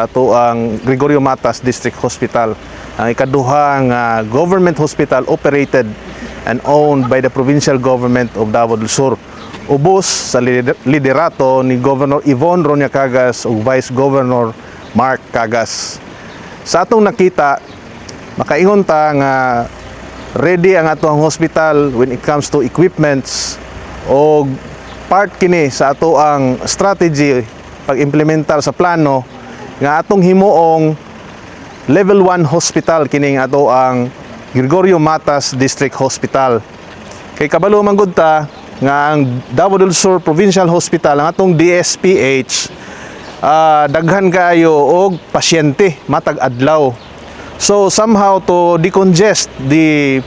ato ang Gregorio Matas District Hospital, ang ikaduhang government hospital operated and owned by the provincial government of Davao del Sur. Ubos sa liderato ni Governor Yvonne Ronya Cagas ug Vice Governor Mark Cagas. Sa atong nakita, makaingon ta nga ready ang atong hospital when it comes to equipments o part kini sa ato ang strategy pag-implementar sa plano nga atong himuong level 1 hospital kining ato ang Gregorio Matas District Hospital. Kay kabalo man gud ta nga ang Davao del Sur Provincial Hospital, ang atong DSPH, daghan kaayo og pasyente matag adlaw. So somehow to decongest the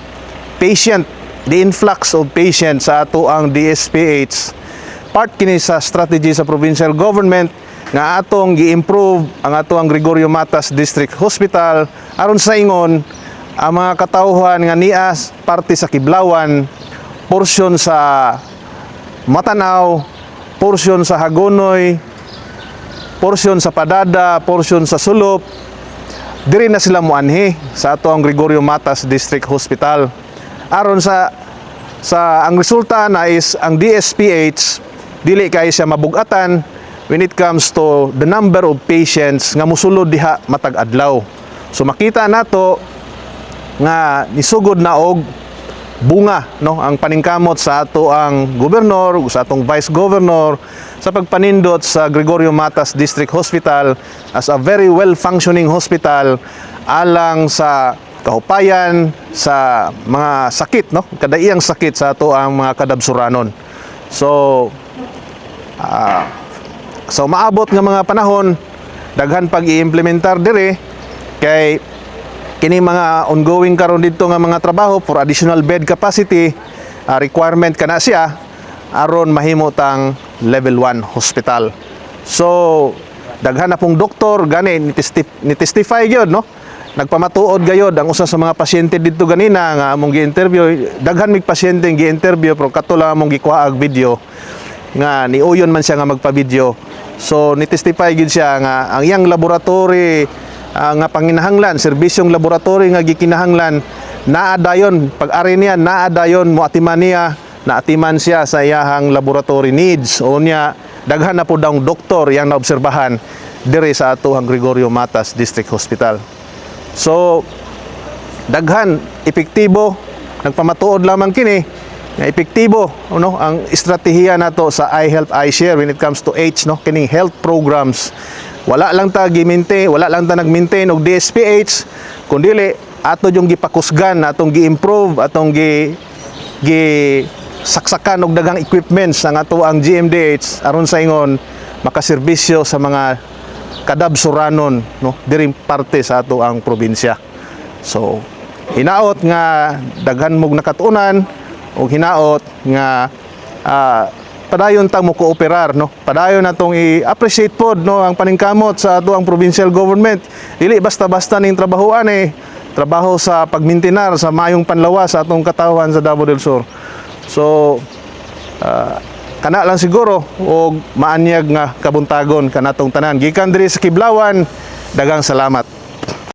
influx of patients sa ato ang DSPH, part kini sa strategy sa provincial government nga atong gi-improve ang ato ang Gregorio Matas District Hospital aron sa ingon ang mga katawhan nga niya parte sa Kiblawan, porsyon sa Matanaw, porsyon sa Hagonoy, porsyon sa Padada, porsyon sa Sulop, diri na sila muanhi sa ato ang Gregorio Matas District Hospital. Aron sa ang resulta na is ang DSPH dili kay siya mabugatan when it comes to the number of patients nga musulod diha matag adlaw. So makita nato nga nisugod na og bunga no ang paningkamot sa ato ang gobernador ug sa atong vice governor sa pagpanindot sa Gregorio Matas District Hospital as a very well functioning hospital alang sa kahupayan sa mga sakit no kadaiyang sakit sa ato ang mga kadabsuranon. So maabot nga mga panahon daghan pag i-implementar dire kay kini mga ongoing karon dito nga mga trabaho for additional bed capacity requirement kana siya aron mahimo tang level 1 hospital. So daghan na pong doktor gani ni testify gyud no, nagpamatuod gayod ang usa sa mga pasyente dito ganina nga among gi-interview, daghan mig pasyente gi-interview pero kato lang among gikuha og video nga niuyon man siya nga magpa-video. So ni-testify gid siya nga ang iyang laboratory nga panginahanglan, serbisyong laboratory nga gikinahanglan naadayon pag-ari niya naadayon moatiman niya naatiman siya sa iyahang laboratory needs. O niya daghan na po daw doktor yang naobserbahan dire sa ato ang Gregorio Matas District Hospital. So daghan epektibo, nagpamatuod lamang kini nga epektibo no ang estratehiya nato sa iHealth iShare when it comes to no kining health programs. Wala lang ta gi-maintain, wala lang ta nag-maintain og DSPH kundi ato yung gipakusgan, atong gi-improve, atong saksakan og daghang equipments ang ato ang GMDH aron sa ingon makaserbisyo sa mga kadabsuranon no diri parte sa ato ang probinsya. So hinaot nga daghan mog nakatunan o hinaot nga padayon ta mo kooperar no, padayon natong i-appreciate pod no ang paningkamot sa ato ang provincial government. Dili basta-basta ning trabahoan trabaho sa pagmintinar sa maayong panlawas sa atong katawhan sa Davao del Sur. So kana lang siguro og maanyag nga kabuntagon kanatong tanan gikan diri sa Kiblawan. Daghang salamat.